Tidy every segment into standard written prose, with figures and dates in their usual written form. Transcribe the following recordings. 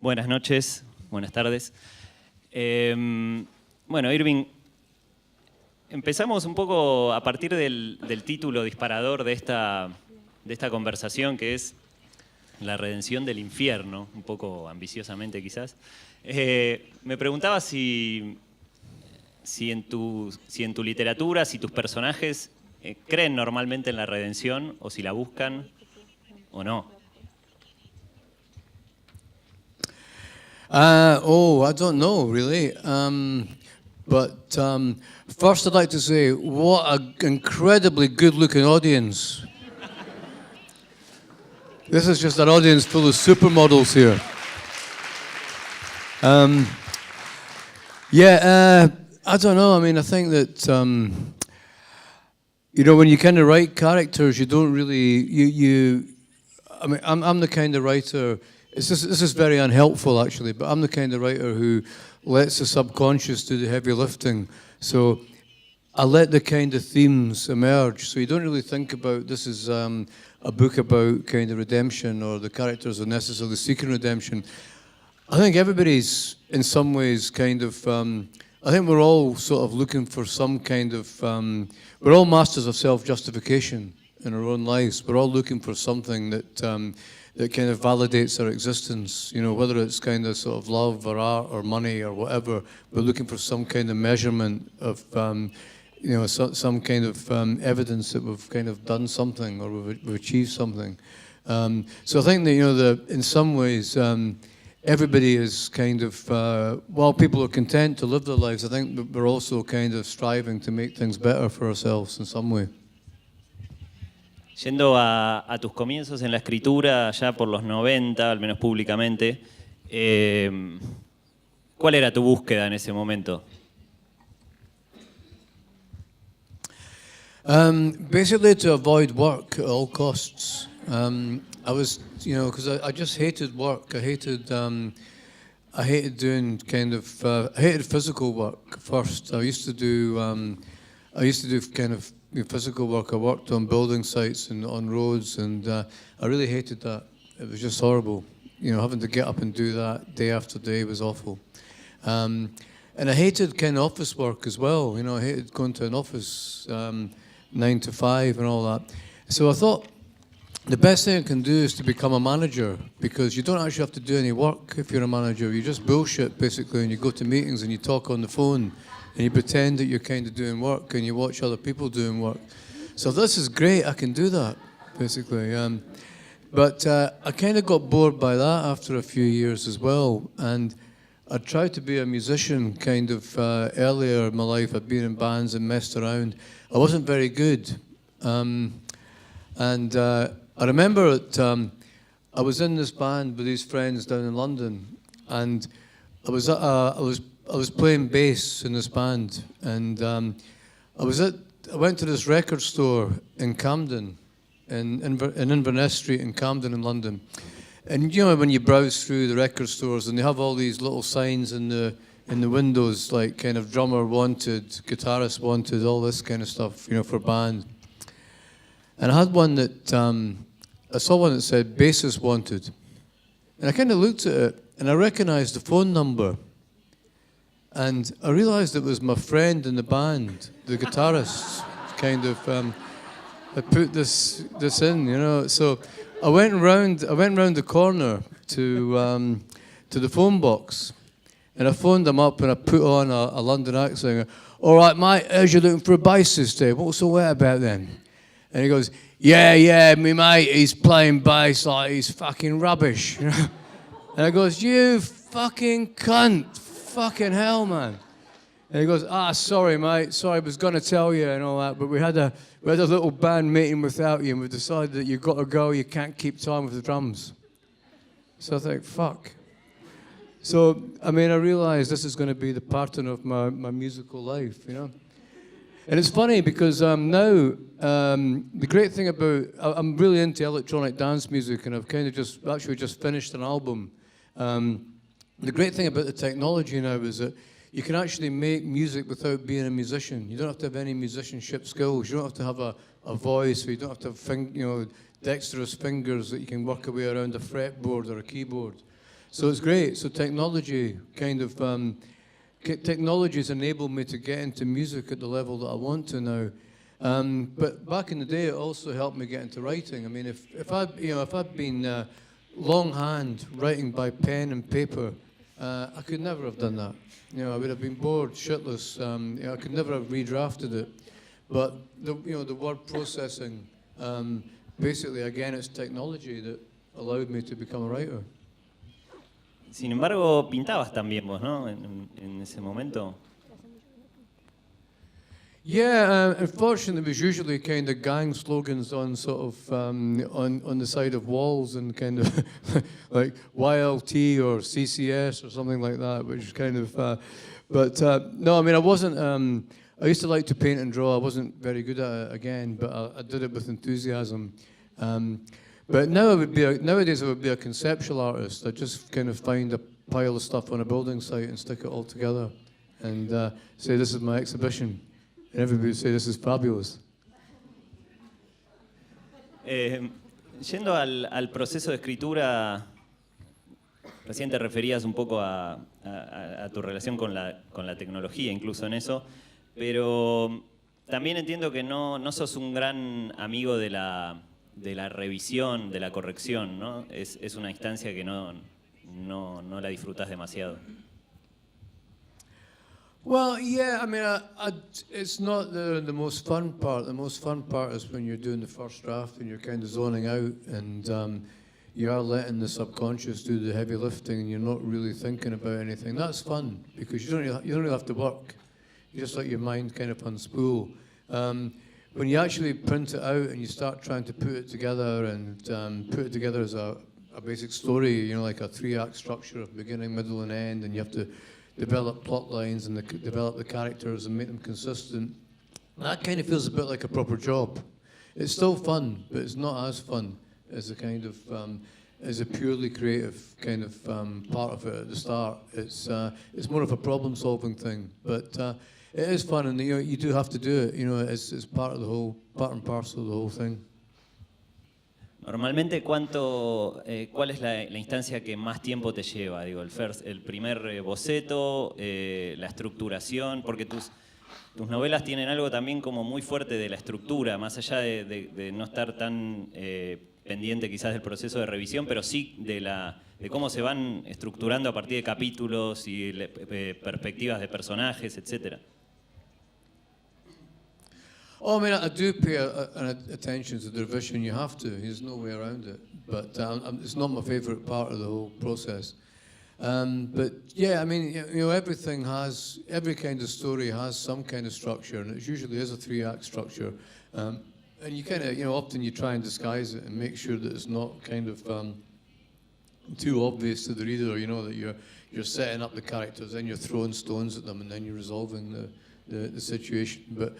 Buenas noches, buenas tardes. Bueno, Irvine, empezamos un poco a partir del título disparador de esta conversación, que es la redención del infierno, un poco ambiciosamente quizás. Me preguntaba si en tu literatura, si tus personajes creen normalmente en la redención, o si la buscan o no. I don't know, really. First I'd like to say, what an incredibly good-looking audience. This is just an audience full of supermodels here. I don't know. I mean, I think that, when you kind of write characters, you don't really, I mean, I'm the kind of writer, this is very unhelpful actually, but I'm the kind of writer who lets the subconscious do the heavy lifting. So I let the kind of themes emerge. So you don't really think about this is a book about kind of redemption, or the characters are necessarily seeking redemption. I think everybody's in some ways kind of, I think we're all sort of looking for some kind of, we're all masters of self-justification in our own lives. We're all looking for something that kind of validates our existence, whether it's kind of sort of love or art or money or whatever. We're looking for some kind of measurement of, some kind of evidence that we've kind of done something or we've achieved something. So I think that, in some ways, everybody is kind of, while people are content to live their lives, I think that we're also kind of striving to make things better for ourselves in some way. Yendo a tus comienzos en la escritura, ya por los 90, al menos públicamente, ¿cuál era tu búsqueda en ese momento? Basically to avoid work at all costs. I was, because I just hated work. I hated doing kind of, I hated physical work first. I used to do kind of physical work. I worked on building sites and on roads, and I really hated that. It was just horrible. Having to get up and do that day after day was awful. And I hated kind of office work as well. I hated going to an office 9 to 5 and all that. So I thought the best thing I can do is to become a manager, because you don't actually have to do any work if you're a manager. You just bullshit basically, and you go to meetings and you talk on the phone and you pretend that you're kind of doing work and you watch other people doing work. So this is great, I can do that, basically. But I kind of got bored by that after a few years as well. And I tried to be a musician kind of earlier in my life. I'd been in bands and messed around. I wasn't very good. I remember that I was in this band with these friends down in London, and I was playing bass in this band, and I went to this record store in Camden, in Inverness Street in Camden in London. And when you browse through the record stores, and they have all these little signs in the windows, like kind of drummer wanted, guitarist wanted, all this kind of stuff, for band. And I had one that, I saw one that said bassist wanted. And I kind of looked at it, and I recognized the phone number. And I realized it was my friend in the band, the guitarist, kind of, had put this in, So I went round the corner to the phone box, and I phoned them up, and I put on a London accent. All right, mate, as you're looking for a bassist there, what's the wet about then? And he goes, yeah, me mate, he's playing bass like he's fucking rubbish. And I goes, you fucking cunt, fucking hell, man. And he goes, sorry, mate, sorry, I was going to tell you and all that, but we had a little band meeting without you, and we decided that you've got to go, you can't keep time with the drums. So I think, fuck. So, I realized this is going to be the pattern of my musical life, And it's funny because now, the great thing about, I'm really into electronic dance music, and I've kind of just finished an album. The great thing about the technology now is that you can actually make music without being a musician. You don't have to have any musicianship skills. You don't have to have a voice, or you don't have to have dexterous fingers that you can work away around a fretboard or a keyboard. So it's great. So technology kind of technology has enabled me to get into music at the level that I want to now. But back in the day, it also helped me get into writing. I mean, if I'd been longhand writing by pen and paper, I could never have done that. You know, I would have been bored shitless. You know, I could never have redrafted it. But the word processing, basically, again, it's technology that allowed me to become a writer. Sin embargo, pintabas también vos, ¿no? En ese momento. Yeah, unfortunately, it was usually kind of gang slogans on sort of on the side of walls and kind of like YLT or CCS or something like that, which is kind of. No, I mean, I wasn't. I used to like to paint and draw. I wasn't very good at it again, but I did it with enthusiasm. But now nowadays I would be a conceptual artist. I'd just kind of find a pile of stuff on a building site and stick it all together, and say this is my exhibition. And everybody would say, this is fabulous. Yendo al proceso de escritura, recién te referías un poco a tu relación con la tecnología, incluso en eso, pero también entiendo que no sos un gran amigo de la revisión, de la corrección, ¿no? Es una instancia que no la disfrutas demasiado. Well, yeah, I mean, it's not the most fun part. The most fun part is when you're doing the first draft and you're kind of zoning out and you are letting the subconscious do the heavy lifting and you're not really thinking about anything. That's fun because you don't really have to work. You just let your mind kind of unspool. When you actually print it out and you start trying to put it together and put it together as a basic story, you know, like a 3-act structure of beginning, middle, and end, and you have to develop plot lines and develop the characters and make them consistent. That kind of feels a bit like a proper job. It's still fun, but it's not as fun as a kind of as a purely creative kind of part of it at the start. It's more of a problem-solving thing, but it is fun, and you do have to do it. You know, it's part of the whole, part and parcel of the whole thing. Normalmente, ¿cuál es la instancia que más tiempo te lleva? Digo, el primer boceto, la estructuración, porque tus novelas tienen algo también como muy fuerte de la estructura, más allá de no estar tan pendiente quizás del proceso de revisión, pero sí de cómo se van estructurando a partir de capítulos y perspectivas de personajes, etc. Oh, I mean, I do pay attention to the revision. You have to. There's no way around it. But it's not my favourite part of the whole process. But yeah, I mean, you know, every kind of story has some kind of structure, and it usually is a 3-act structure. And you kind of, you know, often you try and disguise it and make sure that it's not kind of too obvious to the reader. You know, that you're setting up the characters, then you're throwing stones at them, and then you're resolving the situation. But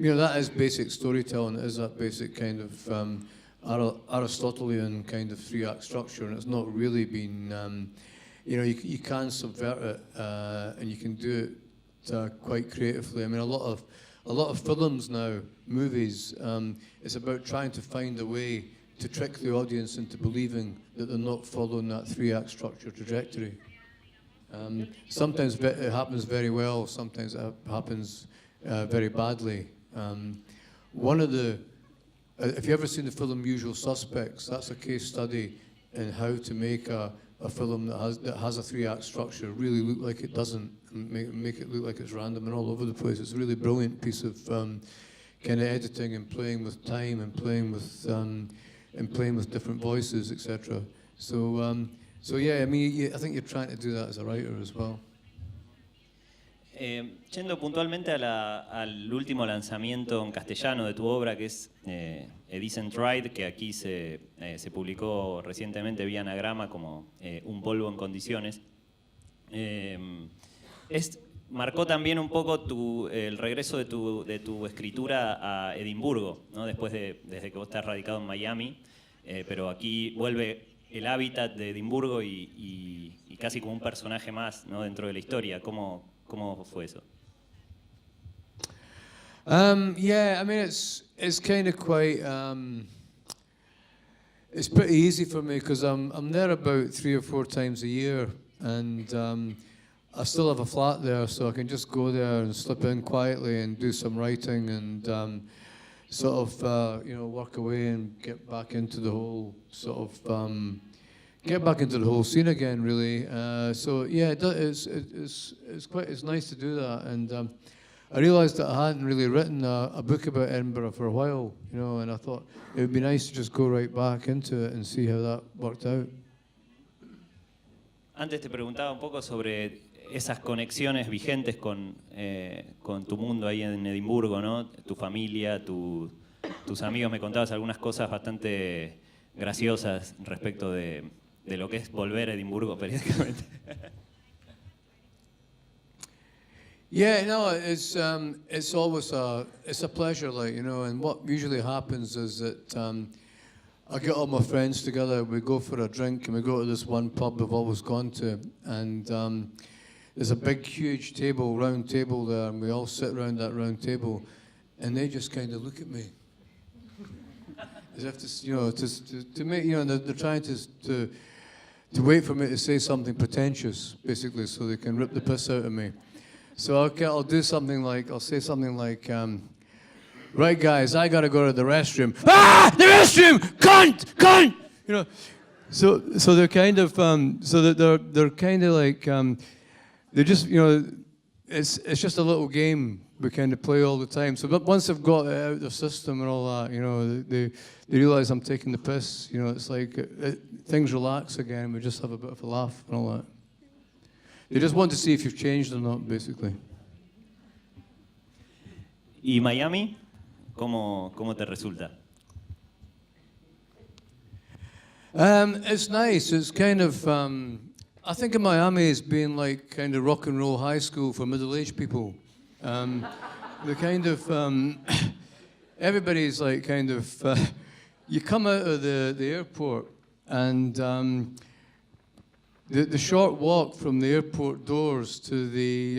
you know, that is basic storytelling. It is that basic kind of Aristotelian kind of 3-act structure, and it's not really been. You know, you can subvert it, and you can do it quite creatively. I mean, a lot of films now, movies, it's about trying to find a way to trick the audience into believing that they're not following that 3-act structure trajectory. Sometimes it happens very well. Sometimes it happens very badly. If you've ever seen the film Usual Suspects, that's a case study in how to make a film that has a 3-act structure really look like it doesn't, and make it look like it's random and all over the place. It's a really brilliant piece of kind of editing and playing with time and playing with different voices, etc. So yeah, I mean, I think you're trying to do that as a writer as well. Yendo puntualmente al último lanzamiento en castellano de tu obra, que es Instrumentalde, que aquí se publicó recientemente vía anagrama como Un polvo en condiciones, marcó también un poco el regreso de tu escritura a Edimburgo, ¿no? Desde que vos estás radicado en Miami, pero aquí vuelve el hábitat de Edimburgo y casi como un personaje más, ¿no? Dentro de la historia. ¿Cómo fue eso? Yeah, I mean, it's kind of quite. it's pretty easy for me because I'm there about 3 or 4 times a year, and I still have a flat there, so I can just go there and slip in quietly and do some writing and sort of work away and get back into the whole scene again, really. So yeah, it's nice to do that, and I realised that I hadn't really written a book about Edinburgh for a while, and I thought it would be nice to just go right back into it and see how that worked out. Antes te preguntaba un poco sobre esas conexiones vigentes con tu mundo ahí en Edimburgo, ¿no? Tu familia, tus amigos. Me contabas algunas cosas bastante graciosas respecto de lo que es volver a Edimburgo periódicamente. Yeah, no, it's always a pleasure, and what usually happens is that I get all my friends together, we go for a drink, and we go to this one pub we've always gone to, and there's a big, huge table, round table there, and we all sit around that round table, and they just kind of look at me. As if to make, they're trying to wait for me to say something pretentious, basically, so they can rip the piss out of me. So I'll say something like, right guys, I gotta go to the restroom. Ah, the restroom, cunt. So they're kind of, they're kind of like, they're just, it's just a little game we kind of play all the time. So but once they've got it out of the system and all that, they realize I'm taking the piss. It's like things relax again. We just have a bit of a laugh and all that. They just want to see if you've changed or not, basically. ¿Y Miami? ¿Cómo te resulta? It's nice. It's kind of, I think of Miami as being like kind of rock and roll high school for middle-aged people. The kind of, everybody's like kind of, you come out of the airport and the short walk from the airport doors to the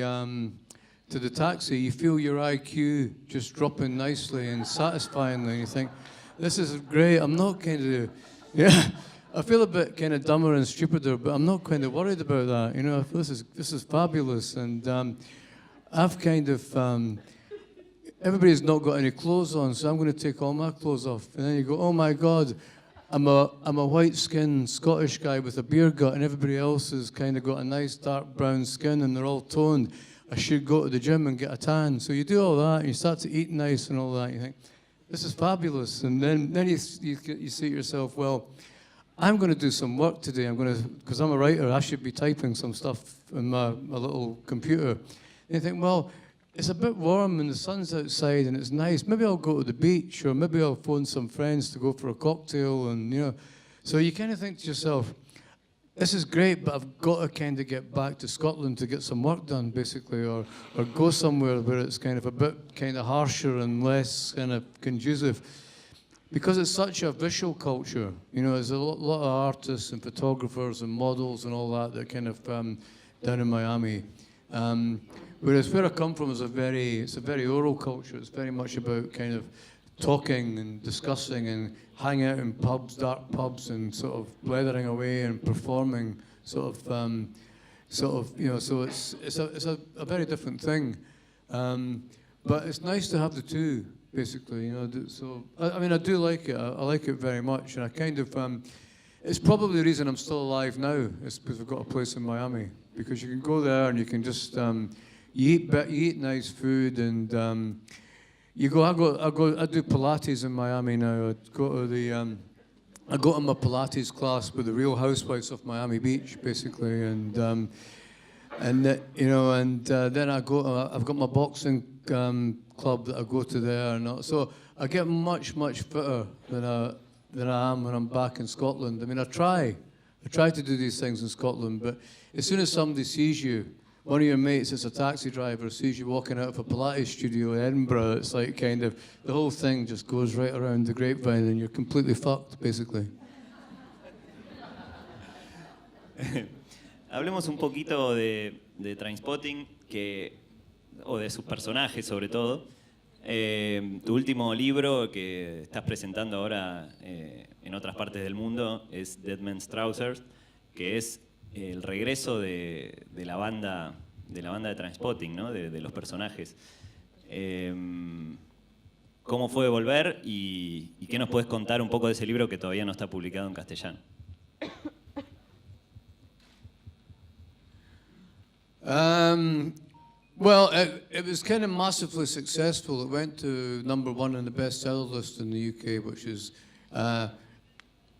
taxi, you feel your IQ just dropping nicely and satisfyingly. You think, this is great. I'm not kind of, I feel a bit kind of dumber and stupider, but I'm not kind of worried about that. I feel this is fabulous, and I've kind of, everybody's not got any clothes on, so I'm going to take all my clothes off, and then you go, oh my God. I'm a white-skinned Scottish guy with a beer gut, and everybody else has kind of got a nice dark brown skin, and they're all toned. I should go to the gym and get a tan. So you do all that, and you start to eat nice and all that. You think, this is fabulous. And then you say to yourself, well, I'm going to do some work today. Because I'm a writer, I should be typing some stuff on my little computer. And you think, well, it's a bit warm and the sun's outside and it's nice. Maybe I'll go to the beach, or maybe I'll phone some friends to go for a cocktail. And so you kind of think to yourself, this is great, but I've got to kind of get back to Scotland to get some work done, basically, or go somewhere where it's kind of a bit kind of harsher and less kind of conducive. Because it's such a visual culture, there's a lot of artists and photographers and models and all that kind of down in Miami. Whereas where I come from it's a very oral culture. It's very much about kind of talking and discussing and hanging out in pubs, dark pubs, and sort of blethering away and performing, so it's a very different thing. But it's nice to have the two, basically. So I do like it. I like it very much, and I kind of it's probably the reason I'm still alive now. Is because we've got a place in Miami, because you can go there and you can just you eat nice food, and I do Pilates in Miami now. I go to my Pilates class with the Real Housewives of Miami Beach, basically, and then I've got my boxing club that I go to there, and so I get much fitter than I am when I'm back in Scotland. I try to do these things in Scotland, but as soon as somebody sees you, one of your mates that's a taxi driver sees you walking out of a Pilates studio in Edinburgh, it's like kind of, the whole thing just goes right around the grapevine and you're completely fucked, basically. Hablemos un poquito de Trainspotting, o de sus personajes sobre todo, Tu último libro que estás presentando ahora en otras partes del mundo es Dead Man's Trousers, que es el regreso de la banda de Trainspotting, ¿no? De los personajes. ¿Cómo fue volver y qué nos puedes contar un poco de ese libro que todavía no está publicado en castellano? Well, it was kind of massively successful. It went to #1 on the bestseller list in the UK, which is not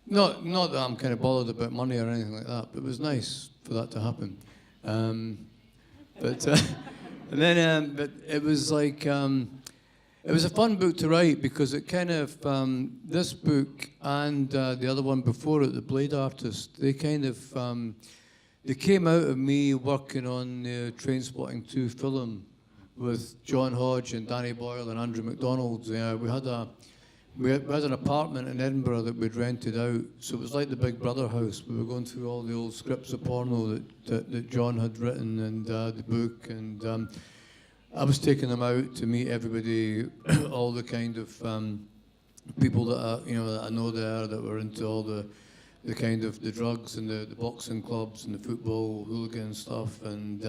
that I'm kind of bothered about money or anything like that, but it was nice for that to happen. But it was like it was a fun book to write because it kind of this book and the other one before it, The Blade Artist, they kind of they came out of me working on the Trainspotting 2 film with John Hodge and Danny Boyle and Andrew MacDonald. We had an apartment in Edinburgh that we'd rented out, so it was like the Big Brother house. We were going through all the old scripts of porno that John had written and the book, and I was taking them out to meet everybody, all the kind of people that I know there that were into all the kind of the drugs and the boxing clubs and the football hooligan stuff, and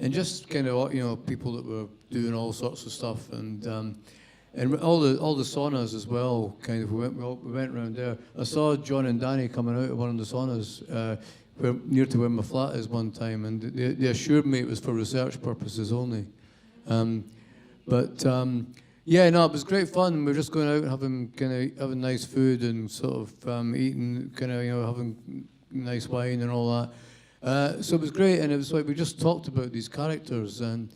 just kind of people that were doing all sorts of stuff, and all the saunas as well. Kind of we went around there. I saw John and Danny coming out of one of the saunas near to where my flat is one time, and they assured me it was for research purposes only. Yeah, no, it was great fun. We were just going out and having nice food and sort of eating, having nice wine and all that. So it was great, and it was like we just talked about these characters, and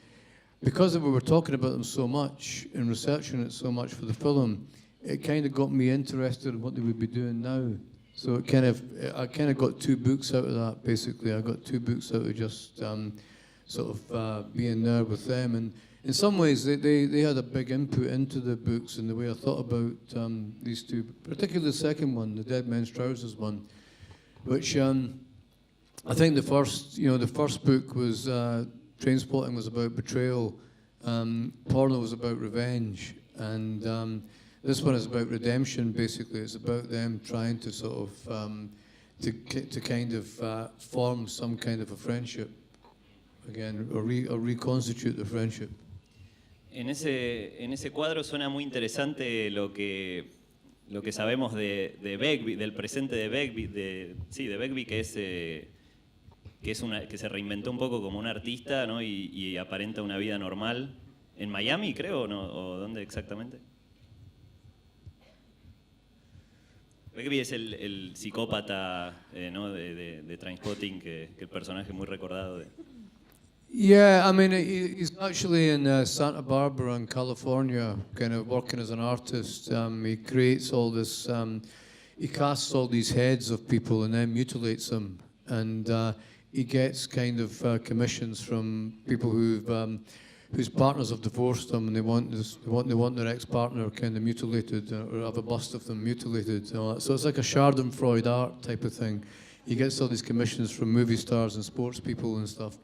because we were talking about them so much and researching it so much for the film, it kind of got me interested in what they would be doing now. So I kind of got 2 books out of that. Basically, I got 2 books out of just sort of being there with them, and in some ways they had a big input into the books and the way I thought about these 2, particularly the second one, the Dead Man's Trousers one, which I think the first book was Trainspotting was about betrayal, porno was about revenge, and this one is about redemption. Basically, it's about them trying to sort of to kind of form some kind of a friendship again, or reconstitute the friendship. En ese cuadro suena muy interesante lo que sabemos de Begbie, del presente de Begbie, de Begbie, que se reinventó un poco como un artista, ¿no? y aparenta una vida normal en Miami, creo, ¿no? ¿O dónde exactamente? Begbie es el psicópata ¿no? de Trainspotting, que el personaje muy recordado de... Yeah, I mean, he's actually in Santa Barbara in California, kind of working as an artist. He creates all this, he casts all these heads of people and then mutilates them. And he gets kind of commissions from people whose partners have divorced them, and they want their ex-partner kind of mutilated, or have a bust of them mutilated. So it's like a Schadenfreude art type of thing. He gets all these commissions from movie stars and sports people and stuff.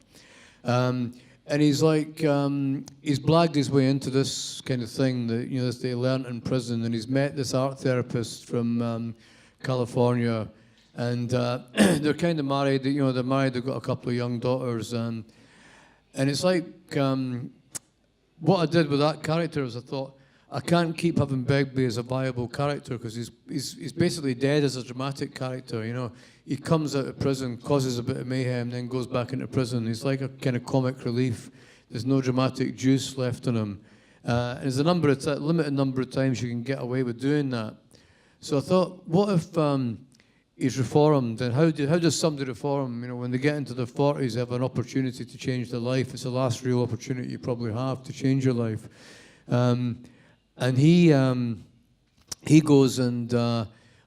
And he's like, he's blagged his way into this kind of thing that, this they learnt in prison, and he's met this art therapist from California, and they're kind of married, they're married, they've got a couple of young daughters, and it's like, what I did with that character is I thought, I can't keep having Begbie as a viable character because he's basically dead as a dramatic character, He comes out of prison, causes a bit of mayhem, then goes back into prison. He's like a kind of comic relief. There's no dramatic juice left in him. There's a limited number of times you can get away with doing that. So I thought, what if he's reformed? And how does somebody reform? When they get into their 40s, they have an opportunity to change their life. It's the last real opportunity you probably have to change your life. And he goes and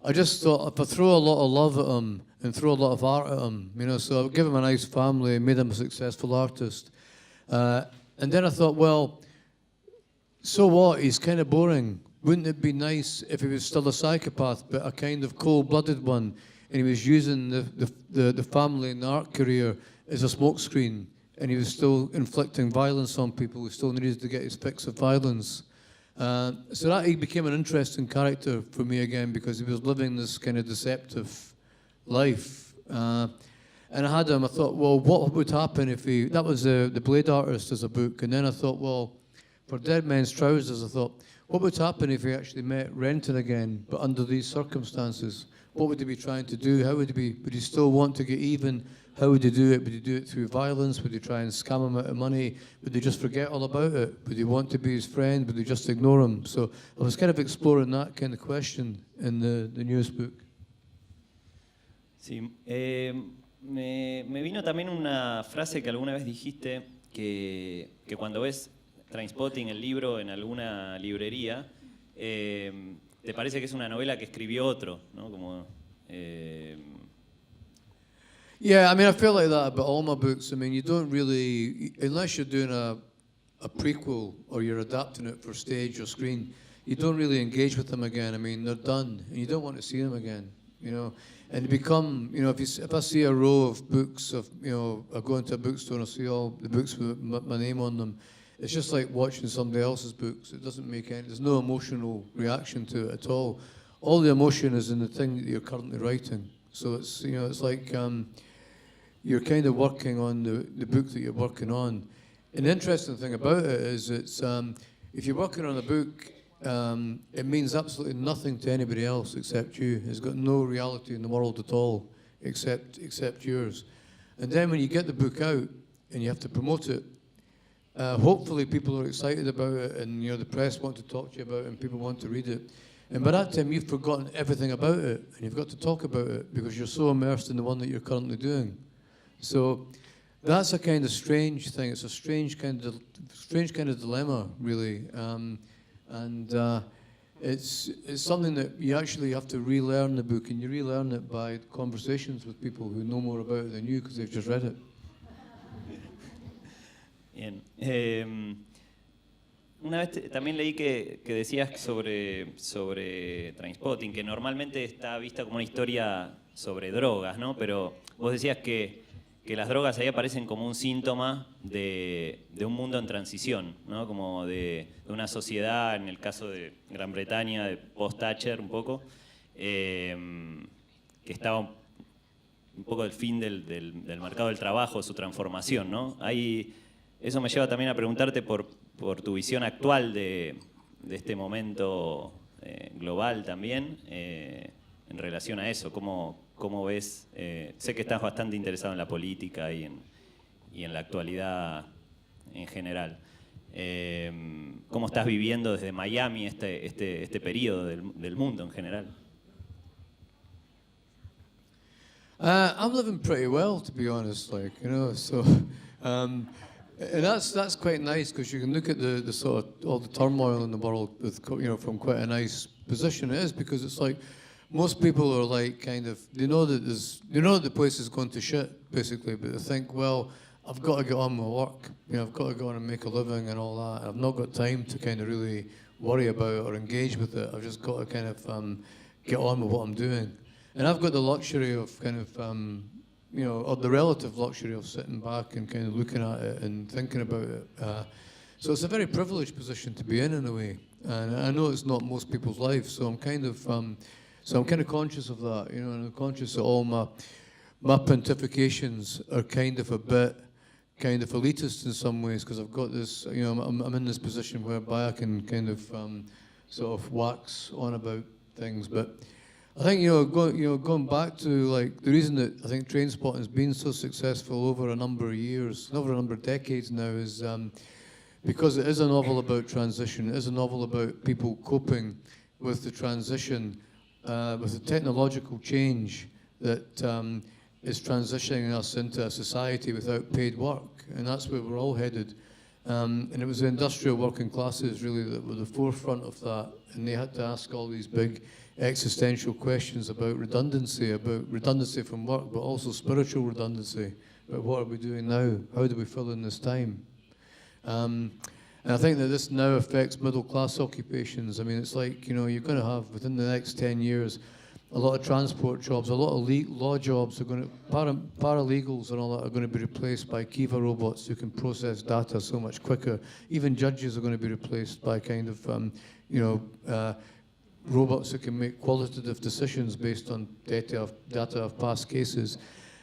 I just thought if I throw a lot of love at him and throw a lot of art at him, so I give him a nice family, made him a successful artist. And then I thought, well, so what? He's kind of boring. Wouldn't it be nice if he was still a psychopath, but a kind of cold-blooded one, and he was using the family and the art career as a smokescreen, and he was still inflicting violence on people who still needed to get his fix of violence. So that he became an interesting character for me again because he was living this kind of deceptive life. And I had him, I thought, well, what would happen if he, that was The Blade Artist as a book, and then I thought, well, for Dead Men's Trousers, I thought, what would happen if he actually met Renton again, but under these circumstances? What would he be trying to do? How would he still want to get even? How would he do it? Would he do it through violence? Would he try and scam him out of money? Would he just forget all about it? Would he want to be his friend? Would he just ignore him? So I was kind of exploring that kind of question in the newest book. Sí, me vino también una frase que alguna vez dijiste, que cuando ves Trainspotting, el libro, en alguna librería, te parece que es una novela que escribió otro, ¿no? Como, Yeah, I mean, I feel like that about all my books. I mean, you don't really, unless you're doing a prequel or you're adapting it for stage or screen, you don't really engage with them again. I mean, they're done, and you don't want to see them again, you know. And become, you know, if I see a row of books of, you know, I go into a bookstore and I see all the books with my name on them, it's just like watching somebody else's books. It doesn't make any, there's no emotional reaction to it at all. All the emotion is in the thing that you're currently writing. So it's, you know, it's like you're kind of working on the book that you're working on. And the interesting thing about it is it's, if you're working on a book, it means absolutely nothing to anybody else except you. It's got no reality in the world at all except yours. And then when you get the book out and you have to promote it, hopefully people are excited about it, and you know the press want to talk to you about it, and people want to read it. And by that time you've forgotten everything about it, and you've got to talk about it because you're so immersed in the one that you're currently doing. So that's a kind of strange thing. It's a strange kind of dilemma, really. It's something that you actually have to relearn the book, and you relearn it by conversations with people who know more about it than you because they've just read it. Bien. Una vez también leí que decías sobre Trainspotting, que normalmente está vista como una historia sobre drogas, ¿no? Pero vos decías que las drogas ahí aparecen como un síntoma de un mundo en transición, ¿no? Como de una sociedad, en el caso de Gran Bretaña, de post-Thatcher un poco, que estaba un poco del fin del mercado del trabajo, su transformación, ¿no? Eso me lleva también a preguntarte por tu visión actual de este momento global también, en relación a eso. ¿Cómo ves? Sé que estás bastante interesado en la política y en la actualidad en general. ¿Cómo estás viviendo desde Miami este periodo del mundo en general? I'm living pretty well, to be honest. Like, you know, so and that's quite nice because you can look at the sort of all the turmoil in the world with, you know, from quite a nice position. It is because it's like most people are like kind of they know that the place is going to shit basically, but they think, well, I've got to get on with work. You know, I've got to go on and make a living and all that. And I've not got time to kind of really worry about it or engage with it. I've just got to kind of get on with what I'm doing. And I've got the luxury of kind of you know, or the relative luxury of sitting back and kind of looking at it and thinking about it. So it's a very privileged position to be in a way. And I know it's not most people's lives, so I'm kind of conscious of that, you know, and I'm conscious that all my pontifications are kind of a bit kind of elitist in some ways because I've got this, you know, I'm in this position whereby I can kind of sort of wax on about things, but I think, going back to like the reason that I think Trainspotting has been so successful over a number of years, over a number of decades now, is because it is a novel about transition. It is a novel about people coping with the transition, with the technological change that is transitioning us into a society without paid work, and that's where we're all headed. And it was the industrial working classes really that were the forefront of that, and they had to ask all these big existential questions about redundancy from work, but also spiritual redundancy. About what are we doing now? How do we fill in this time? And I think that this now affects middle class occupations. I mean, it's like, you know, you're going to have within the next 10 years a lot of transport jobs, a lot of law jobs are going to, paralegals and all that are going to be replaced by Kiva robots who can process data so much quicker. Even judges are going to be replaced by kind of, robots that can make qualitative decisions based on data of past cases.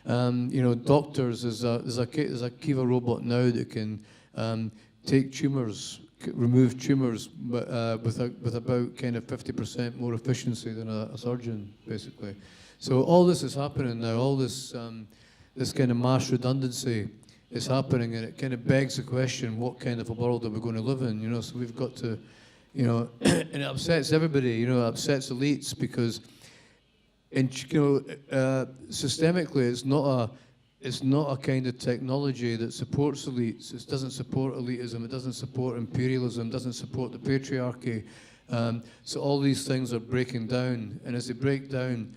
Doctors, there's a Kiva robot now that can take tumors, remove tumors with about kind of 50% more efficiency than a surgeon, basically. So all this is happening now, all this this kind of mass redundancy is happening, and it kind of begs the question, what kind of a world are we going to live in? So we've got to, and it upsets everybody, it upsets elites, because systemically it's not a kind of technology that supports elites. It doesn't support elitism. It doesn't support imperialism. Doesn't support the patriarchy. So all these things are breaking down, and as they break down,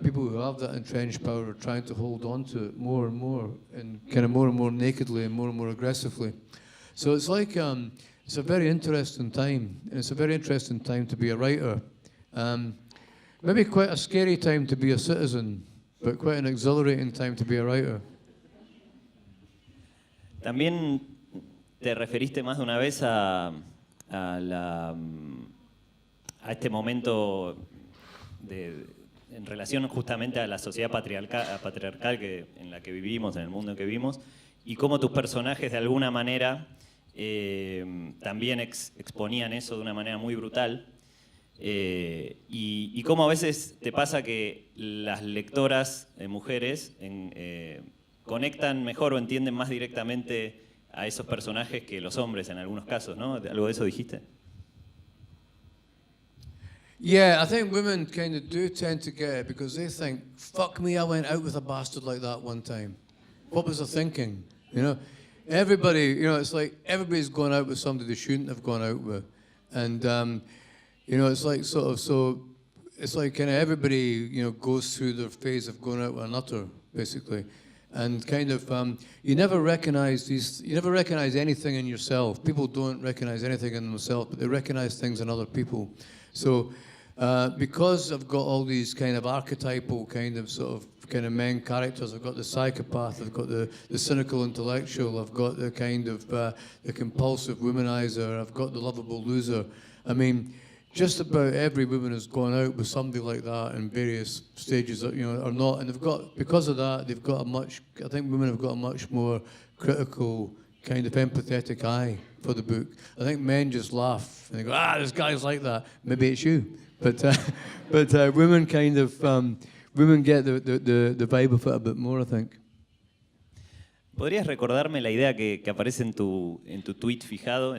people who have that entrenched power are trying to hold on to it more and more, and kind of more and more nakedly and more aggressively. So it's like it's a very interesting time, and it's a very interesting time to be a writer. Maybe quite a scary time to be a citizen, but quite an exhilarating time to be a writer. También te referiste más de una vez a este momento en relación justamente a la sociedad patriarcal en la que vivimos, en el mundo en que vivimos, y cómo tus personajes de alguna manera también exponían eso de una manera muy brutal. Y cómo a veces te pasa que las lectoras mujeres conectan mejor o entienden más directamente a esos personajes que los hombres en algunos casos, ¿no? ¿Algo de eso dijiste? Yeah, I think women kind of do tend to get it because they think, fuck me, I went out with a bastard like that one time. What was I thinking? Everybody, it's like everybody's gone out with somebody they shouldn't have gone out with. And, it's like it's like kind of everybody, goes through their phase of going out with a nutter, basically. And kind of, you never recognize anything in yourself. People don't recognize anything in themselves, but they recognize things in other people. So, because I've got all these kind of archetypal kind of main characters, I've got the psychopath, I've got the cynical intellectual, I've got the kind of the compulsive womanizer, I've got the lovable loser. I mean, just about every woman has gone out with somebody like that in various stages, or not, and because of that, I think women have got a much more critical, kind of empathetic eye for the book. I think men just laugh and they go, this guy's like that. Maybe it's you, but women kind of women get the vibe of it a bit more, I think. ¿Podrías recordarme la idea que aparece en tu tweet fijado,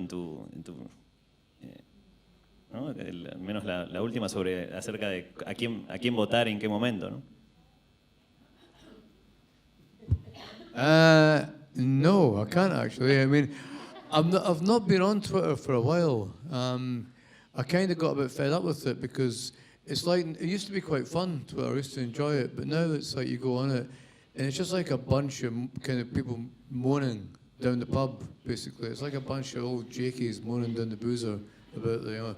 ¿no? Al menos la última acerca de a quién votar y en qué momento, ¿no? No, I can't actually. I mean, I've not been on Twitter for a while. I kind of got a bit fed up with it because it's like, it used to be quite fun, Twitter. I used to enjoy it, but now it's like you go on it and it's just like a bunch of kind of people moaning down the pub, basically. It's like a bunch of old jakies moaning down the boozer about the,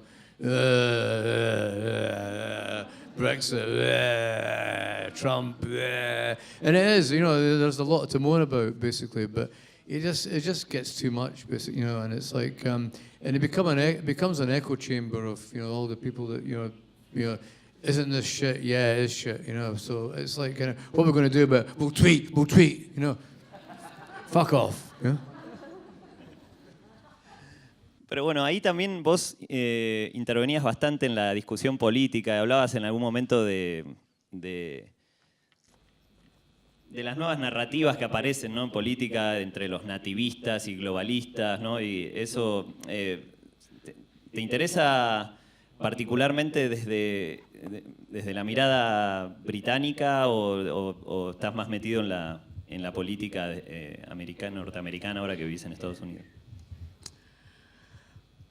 Brexit, Trump, and it is, there's a lot to moan about, basically, but it just gets too much, basically, and it's like, and it becomes an echo chamber of, all the people that, isn't this shit? Yeah, it is shit, so it's like, what we're going to do about it? We'll tweet, fuck off, Pero bueno, ahí también vos intervenías bastante en la discusión política, hablabas en algún momento de las nuevas narrativas que aparecen, ¿no? En política entre los nativistas y globalistas, ¿no? Y eso, ¿te interesa particularmente desde la mirada británica o estás más metido en la política norteamericana ahora que vivís en Estados Unidos?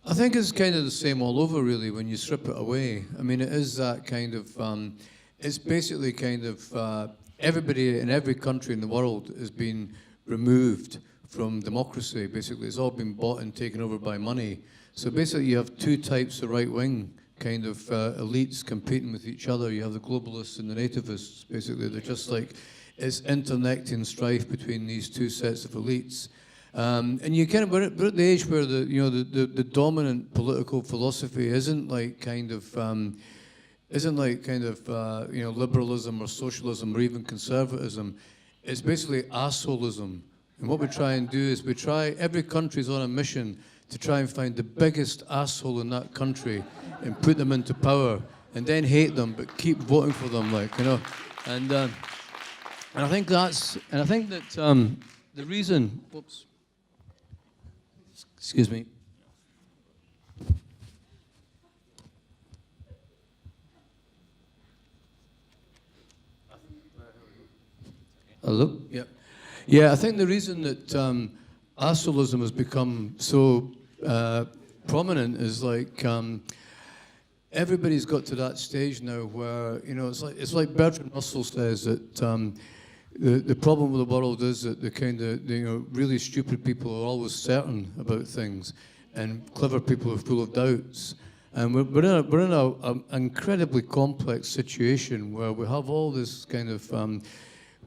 I think it's kind of the same all over, really, when you strip it away. I mean, it is that kind of, it's basically kind of, everybody in every country in the world has been removed from democracy, basically. It's all been bought and taken over by money. So basically you have two types of right-wing kind of elites competing with each other. You have the globalists and the nativists, basically. They're just like, it's internecting strife between these two sets of elites. And you kind of, we're at the age where the dominant political philosophy isn't like kind of liberalism or socialism or even conservatism. It's basically assholism. And what we try and do is every country's on a mission to try and find the biggest asshole in that country and put them into power, and then hate them, but keep voting for them, like, you know. And I think that the reason, whoops, excuse me. Hello? Yeah. Yeah, I think the reason that assholism has become so prominent is like everybody's got to that stage now where, you know, it's like Bertrand Russell says that the problem with the world is that really stupid people are always certain about things, and clever people are full of doubts. And we're in an incredibly complex situation where we have all this kind of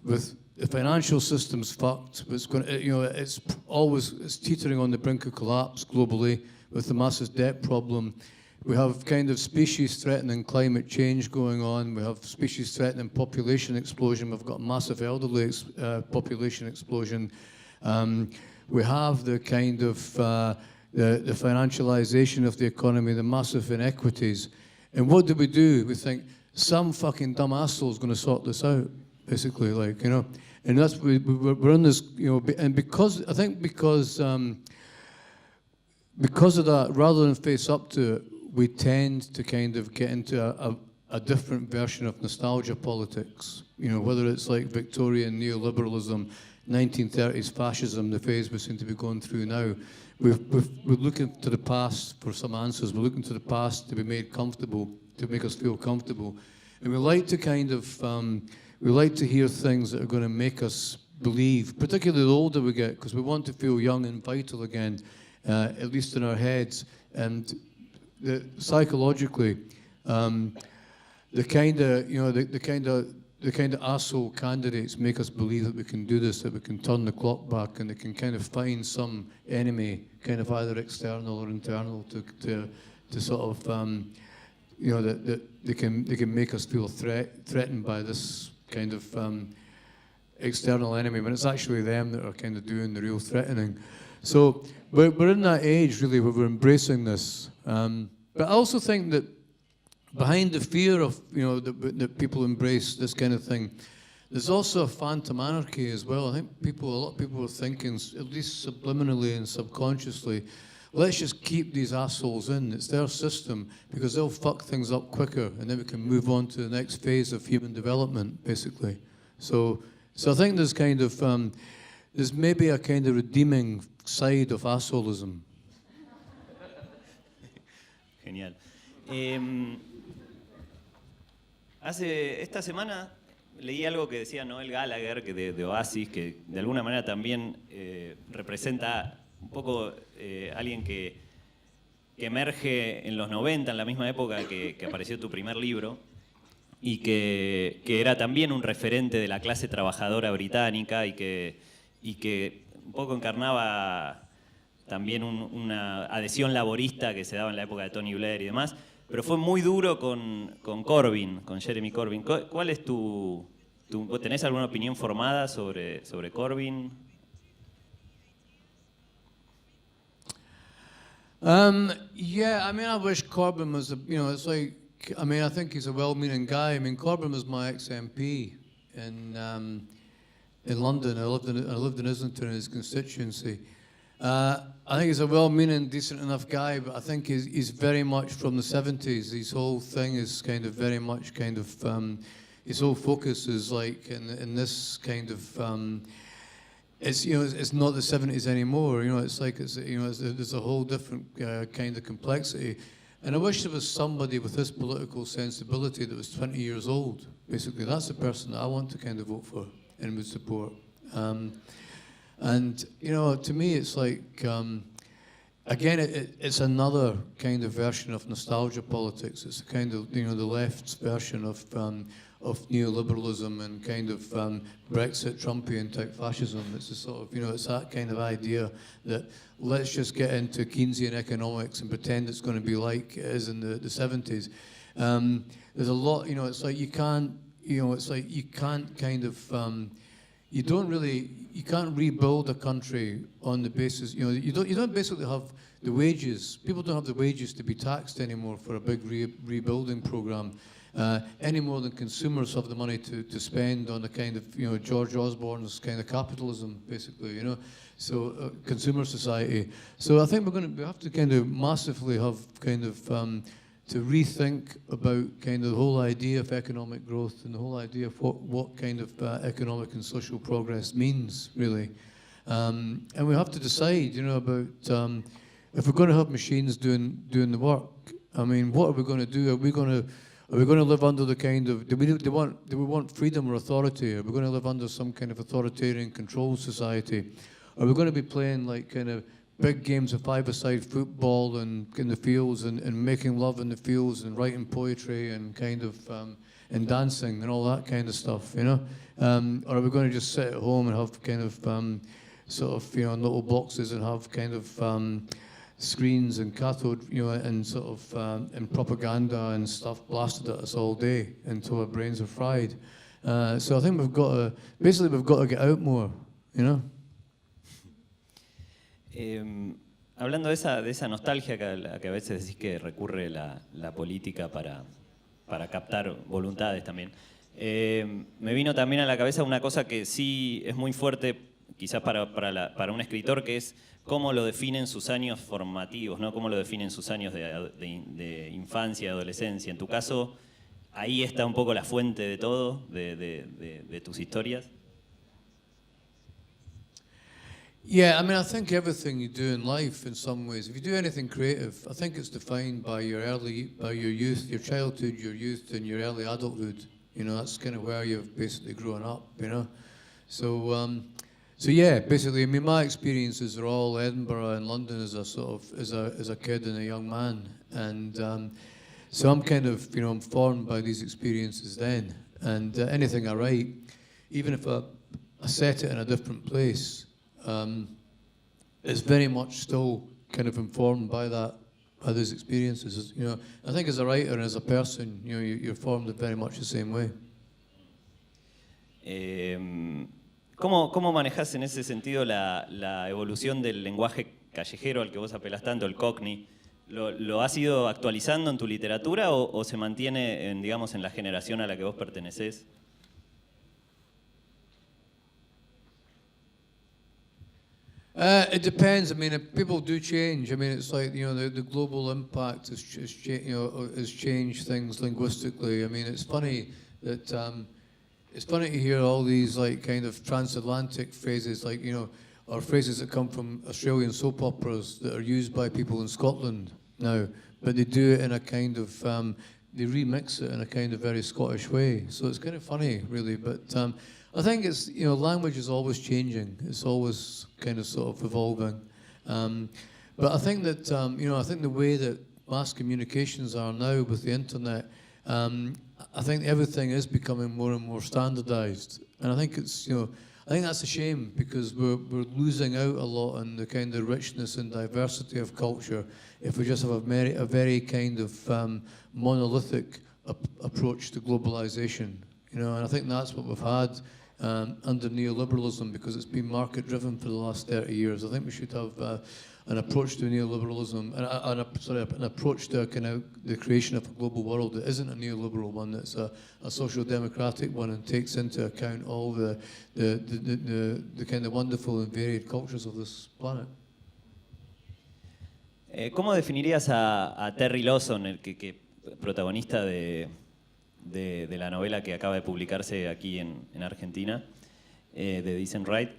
with the financial system's fucked. It's teetering on the brink of collapse globally with the massive debt problem. We have kind of species-threatening climate change going on. We have species-threatening population explosion. We've got massive elderly population explosion. We have the kind of the financialization of the economy, the massive inequities. And what do? We think some fucking dumb asshole's going to sort this out, basically, like, you know. And that's we're in this, you know, and because of that, rather than face up to it, we tend to kind of get into a different version of nostalgia politics. You know, whether it's like Victorian neoliberalism, 1930s fascism, the phase we seem to be going through now. We're looking to the past for some answers. We're looking to the past to be made comfortable, to make us feel comfortable. And we like to kind of, we like to hear things that are going to make us believe, particularly the older we get, because we want to feel young and vital again, at least in our heads. And psychologically, the kind of asshole candidates make us believe that we can do this, that we can turn the clock back, and they can kind of find some enemy, kind of either external or internal, to sort of, you know, that they can make us feel threatened by this kind of external enemy, when it's actually them that are kind of doing the real threatening. So we're in that age, really, where we're embracing this. But I also think that behind the fear of, you know, that people embrace this kind of thing, there's also a phantom anarchy as well. I think a lot of people are thinking, at least subliminally and subconsciously, let's just keep these assholes in. It's their system, because they'll fuck things up quicker, and then we can move on to the next phase of human development, basically. So I think there's kind of, there's maybe a kind of redeeming side of assholism. Genial. Esta semana leí algo que decía Noel Gallagher, que de Oasis, que de alguna manera también representa un poco alguien que emerge en los 90, en la misma época que apareció tu primer libro, y que era también un referente de la clase trabajadora británica, y que un poco encarnaba también una adhesión laborista que se daba en la época de Tony Blair y demás, pero fue muy duro con Corbyn, con Jeremy Corbyn. ¿Cuál es ¿tenés alguna opinión formada sobre Corbyn? Yeah, I mean, I wish Corbyn was, it's like, I mean, I think he's a well-meaning guy. I mean, Corbyn was my ex-MP in London. I lived in Islington, in his constituency. I think he's a well-meaning, decent enough guy, but I think he's very much from the 70s. His whole thing is kind of very much kind of, his whole focus is like in this kind of, it's not the 70s anymore. It's like there's a whole different kind of complexity. And I wish there was somebody with this political sensibility that was 20 years old. Basically, that's the person that I want to kind of vote for and would support. And to me, it's like again, it's another kind of version of nostalgia politics. It's a kind of, the left's version of neoliberalism and kind of Brexit Trumpian type fascism. It's a sort of, it's that kind of idea that let's just get into Keynesian economics and pretend it's going to be like it is in the 70s. There's a lot, it's like you can't, kind of, you can't rebuild a country on the basis, you don't basically have the wages. People don't have the wages to be taxed anymore for a big rebuilding program, any more than consumers have the money to spend on the kind of, George Osborne's kind of capitalism, basically, So consumer society. So I think we have to kind of massively have kind of, to rethink about kind of the whole idea of economic growth and the whole idea of what kind of economic and social progress means, really. And we have to decide, about if we're going to have machines doing the work. I mean, what are we going to do? Are we going to live under the kind of, do we want freedom or authority? Are we going to live under some kind of authoritarian control society? Are we going to be playing like kind of big games of five-a-side football and in the fields and making love in the fields and writing poetry and kind of and dancing and all that kind of stuff, Or are we going to just sit at home and have kind of sort of, little boxes and have kind of screens and cathode, and sort of and propaganda and stuff blasted at us all day until our brains are fried. So I think we've got to get out more, Hablando de esa nostalgia a que a veces decís que recurre la política para captar voluntades también, me vino también a la cabeza una cosa que sí es muy fuerte, quizás para un escritor, que es cómo lo definen sus años formativos, ¿no? Cómo lo definen sus años de infancia, adolescencia. En tu caso, ahí está un poco la fuente de todo, de tus historias. Yeah, I mean, I think everything you do in life, in some ways, if you do anything creative, I think it's defined by your youth, your childhood, your youth, and your early adulthood. That's kind of where you've basically grown up. So yeah, basically, I mean, my experiences are all Edinburgh and London as a sort of as a kid and a young man, and so I'm kind of I'm formed by these experiences then, and anything I write, even if I set it in a different place. It's very much still kind of informed by those experiences. I think as a writer and as a person, you're formed in very much the same way. ¿Cómo manejas en ese sentido la evolución del lenguaje callejero al que vos apelás tanto, el cockney? ¿Lo has ido actualizando en tu literatura o se mantiene digamos, en la generación a la que vos pertenecés? It depends. I mean, people do change. I mean, it's like the global impact has changed things linguistically. I mean, it's funny that it's funny to hear all these like kind of transatlantic phrases, like or phrases that come from Australian soap operas that are used by people in Scotland now, but they do it in a kind of they remix it in a kind of very Scottish way. So it's kind of funny, really, but. I think it's, language is always changing. It's always kind of sort of evolving. But I think that, I think the way that mass communications are now with the internet, I think everything is becoming more and more standardized. And I think it's, I think that's a shame because we're losing out a lot on the kind of richness and diversity of culture if we just have a very kind of monolithic approach to globalization. And I think that's what we've had under neoliberalism because it's been market-driven for the last 30 years. I think we should have an approach to neoliberalism, an approach to kind of the creation of a global world that isn't a neoliberal one, that's a social democratic one and takes into account all the kind of wonderful and varied cultures of this planet. ¿Cómo definirías a Terry Lawson, el que protagonista de la novela que acaba de publicarse aquí en Argentina, de Right,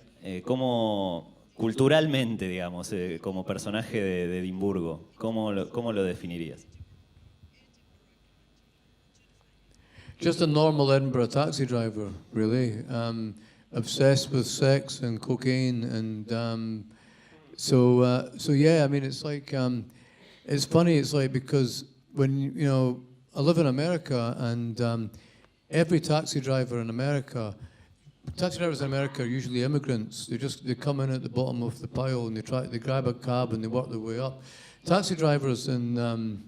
cómo culturalmente, digamos, como personaje de Edimburgo, ¿cómo lo definirías? Just a normal Edinburgh taxi driver, really. Obsessed with sex and cocaine and, So yeah, I mean, it's like, it's funny, it's like, because when, you know, I live in America, and every taxi driver in America, taxi drivers in America are usually immigrants. They come in at the bottom of the pile, and they grab a cab and they work their way up. Taxi drivers in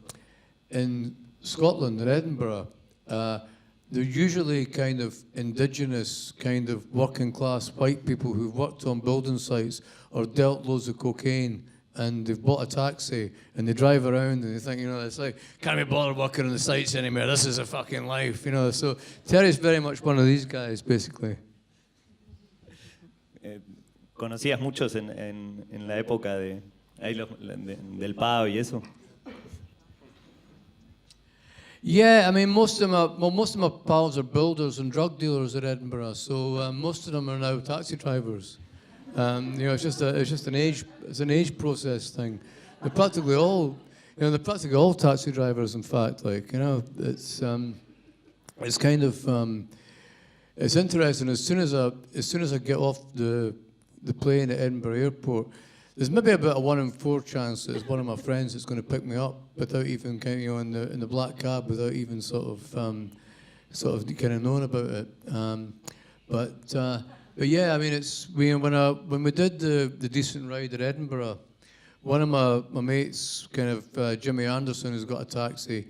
Scotland, in Edinburgh, they're usually kind of indigenous, kind of working class white people who've worked on building sites or dealt loads of cocaine, and they've bought a taxi and they drive around and they think, you know, it's like, can't be bothered working on the sites anymore, this is a fucking life, you know. So Terry's very much one of these guys, basically. ¿Conocías muchos en la época del pub y eso? Yeah, I mean, most of my pals are builders and drug dealers at Edinburgh, so most of them are now taxi drivers. You know, it's just an age process thing. They're practically all taxi drivers. In fact, like, you know, it's kind of it's interesting. As soon as I get off the plane at Edinburgh Airport, there's maybe about a 1 in 4 chance that it's one of my friends that's going to pick me up without even kind of, you know, in the black cab, without even sort of kind of knowing about it. But yeah, I mean, it's when we did the decent ride at Edinburgh, one of my mates, kind of Jimmy Anderson, who's got a taxi,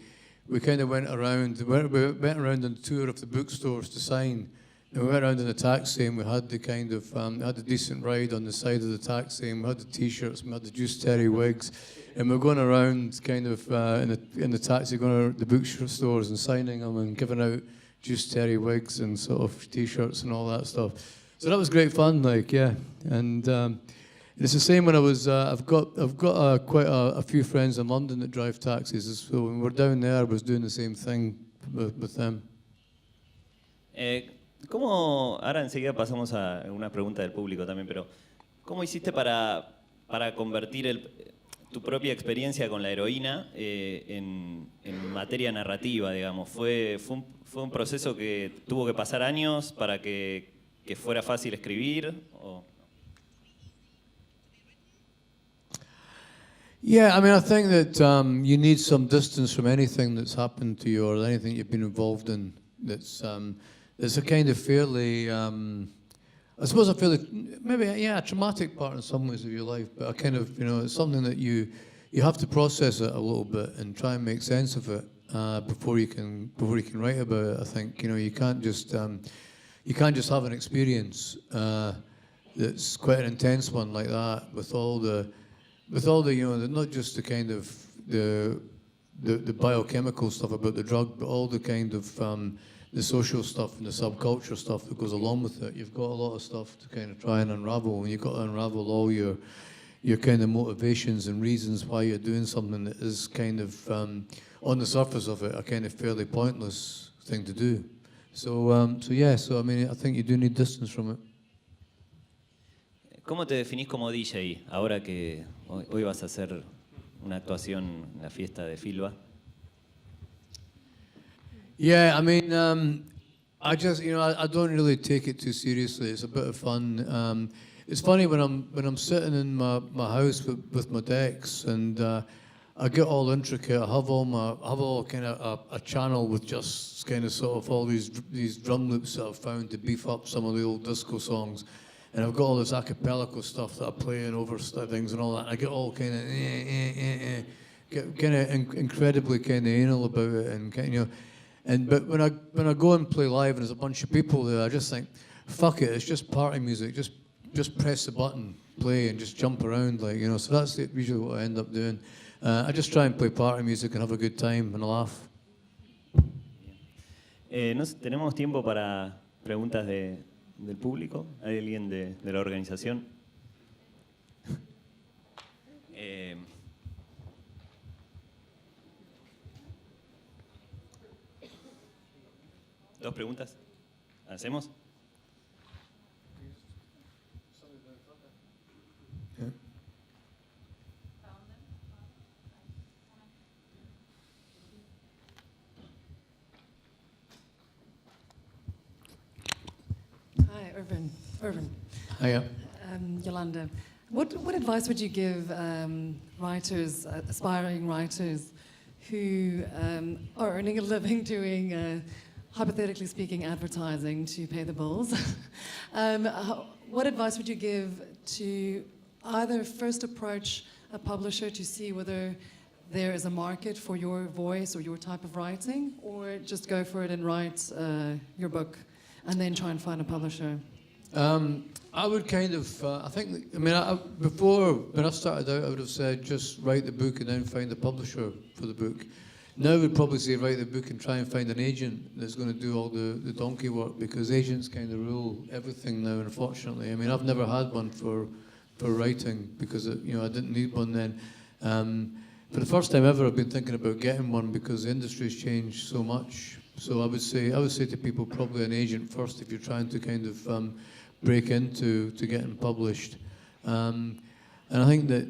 we kind of went around on a tour of the bookstores to sign. And we went around in a taxi, and we had the kind of had a decent ride on the side of the taxi, and we had the T-shirts, and we had the Juice Terry wigs, and we were going around kind of in the taxi, going around the bookstores and signing them and giving out Juice Terry wigs and sort of T-shirts and all that stuff. So that was great fun, like, yeah. And it's the same when I was. I've got quite a few friends in London that drive taxis. So when we're down there, I was doing the same thing with them. ¿Cómo, ahora enseguida pasamos a algunas preguntas del público también, pero ¿cómo hiciste para convertir tu propia experiencia con la heroína en materia narrativa, digamos? ¿Fue un proceso que tuvo que pasar años para que fuera fácil escribir? ¿O? Yeah, I mean, I think that you need some distance from anything that's happened to you or anything you've been involved in. It's a kind of fairly, I suppose a traumatic part in some ways of your life, but a kind of, you know, it's something that you have to process it a little bit and try and make sense of it before you can write about it. I think, you know, you can't just have an experience that's quite an intense one like that with all the you know, not just the kind of the biochemical stuff about the drug, but all the kind of the social stuff and the subculture stuff that goes along with it. You've got a lot of stuff to kind of try and unravel, and you've got to unravel all your kind of motivations and reasons why you're doing something that is kind of on the surface of it a kind of fairly pointless thing to do. So I mean, I think you do need distance from it. ¿Cómo te definís como DJ ahora que hoy vas a hacer una actuación en la fiesta de Filba? Yeah, I mean, I just, you know, I don't really take it too seriously. It's a bit of fun. It's funny when I'm sitting in my house with my decks, and I get all intricate. I have all kind of a channel with just kind of sort of all these drum loops that I've found to beef up some of the old disco songs. And I've got all this a cappella stuff that I play and over things and all that. And I get all kind of incredibly kind of anal about it, and kind of, you know. But when I go and play live and there's a bunch of people there, I just think, fuck it, it's just party music. Just press the button, play, and just jump around, like, you know. So that's usually what I end up doing. I just try and play party music and have a good time and a laugh. ¿Tenemos tiempo para preguntas del público? ¿Hay alguien de la organización? ¿Dos preguntas? ¿Hacemos? Hi, Irvine. Hiya. Yolanda. What advice would you give writers, aspiring writers, who are earning a living doing, hypothetically speaking, advertising to pay the bills? What advice would you give to either first approach a publisher to see whether there is a market for your voice or your type of writing, or just go for it and write your book and then try and find a publisher? I would kind of, I think, I mean, before, when I started out, I would have said just write the book and then find a publisher for the book. Now I would probably say write the book and try and find an agent that's going to do all the donkey work, because agents kind of rule everything now, unfortunately. I mean, I've never had one for writing because, I didn't need one then. For the first time ever, I've been thinking about getting one because the industry's changed so much. So I would say to people probably an agent first if you're trying to kind of break into getting published. And I think that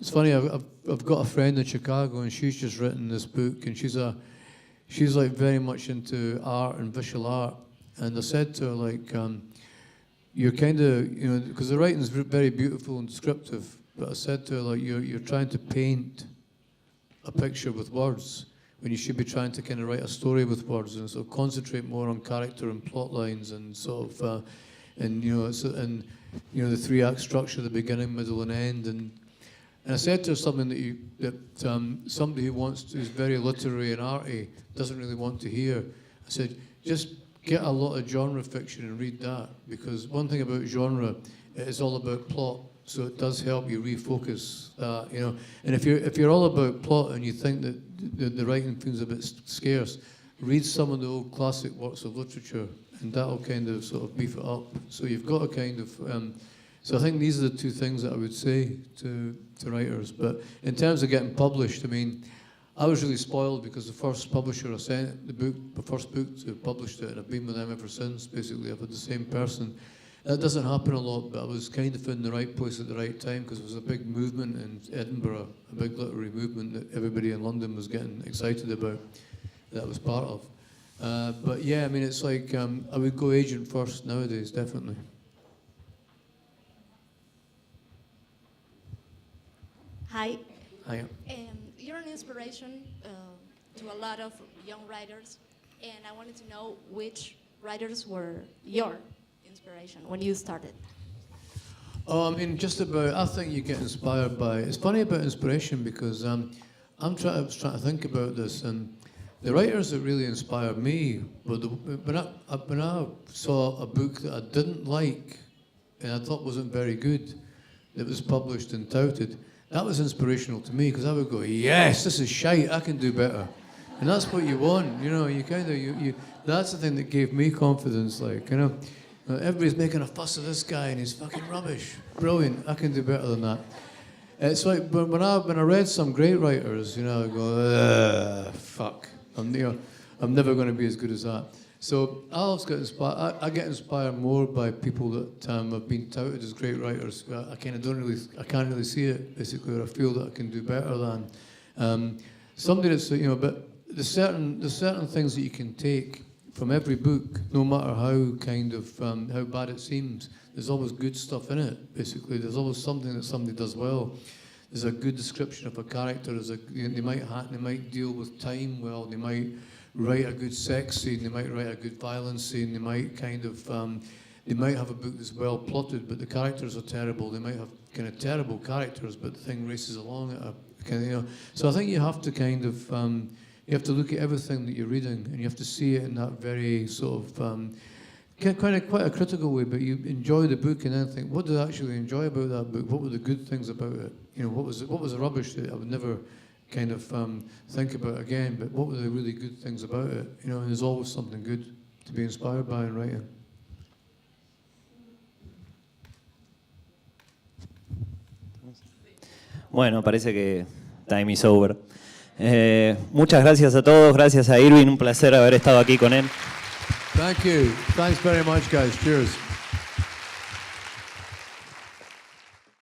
it's funny. I've got a friend in Chicago, and she's just written this book, and she's like very much into art and visual art. And I said to her, like, you're kind of, because the writing's very beautiful and descriptive. But I said to her, like, you're trying to paint a picture with words when you should be trying to kind of write a story with words, and sort of concentrate more on character and plot lines and sort of, the three-act structure, the beginning, middle, and end. And I said to her something that somebody who's very literary and arty doesn't really want to hear. I said, just get a lot of genre fiction and read that, because one thing about genre, it's all about plot. So it does help you refocus that, And if you're all about plot and you think that the writing feels a bit scarce, read some of the old classic works of literature, and that'll kind of sort of beef it up. So you've got to kind of. So I think these are the two things that I would say to writers. But in terms of getting published, I mean, I was really spoiled because the first publisher I sent the first book to published it, and I've been with them ever since. Basically, I've had the same person. That doesn't happen a lot, but I was kind of in the right place at the right time because there was a big movement in Edinburgh, a big literary movement that everybody in London was getting excited about, that I was part of. But yeah, I mean, it's like I would go agent first nowadays, definitely. Hi. Hi. You're an inspiration to a lot of young writers, and I wanted to know which writers were your inspiration when you started. Oh, I mean, I think you get inspired by, it's funny about inspiration because I was trying to think about this, and the writers that really inspired me were when I saw a book that I didn't like and I thought wasn't very good, that was published and touted, that was inspirational to me, because I would go, yes, this is shite, I can do better. And that's what you want, you kind of, that's the thing that gave me confidence, like, everybody's making a fuss of this guy and he's fucking rubbish. Brilliant, I can do better than that. It's like when I read some great writers, I go, fuck, I'm never going to be as good as that. So I always get inspired. I get inspired more by people that have been touted as great writers. I can't really see it basically, or I feel that I can do better than somebody that's But there's certain things that you can take from every book, no matter how bad it seems. There's always good stuff in it. Basically, there's always something that somebody does well. There's a good description of a character. They might deal with time well. They might write a good sex scene. They might write a good violence scene. They might they might have a book that's well plotted, but the characters are terrible. They might have kind of terrible characters, but the thing races along at a kind of, So I think you have to kind of you have to look at everything that you're reading, and you have to see it in that very sort of quite a critical way. But you enjoy the book and then think, what did I actually enjoy about that book? What were the good things about it? What was the rubbish that I would never kind of think about again? But what were the really good things about it? And there's always something good to be inspired by in writing. Bueno, parece que time is over. Muchas gracias a todos, gracias a Irvine, un placer haber estado aquí con él. Thank you. Thanks very much, guys. Cheers.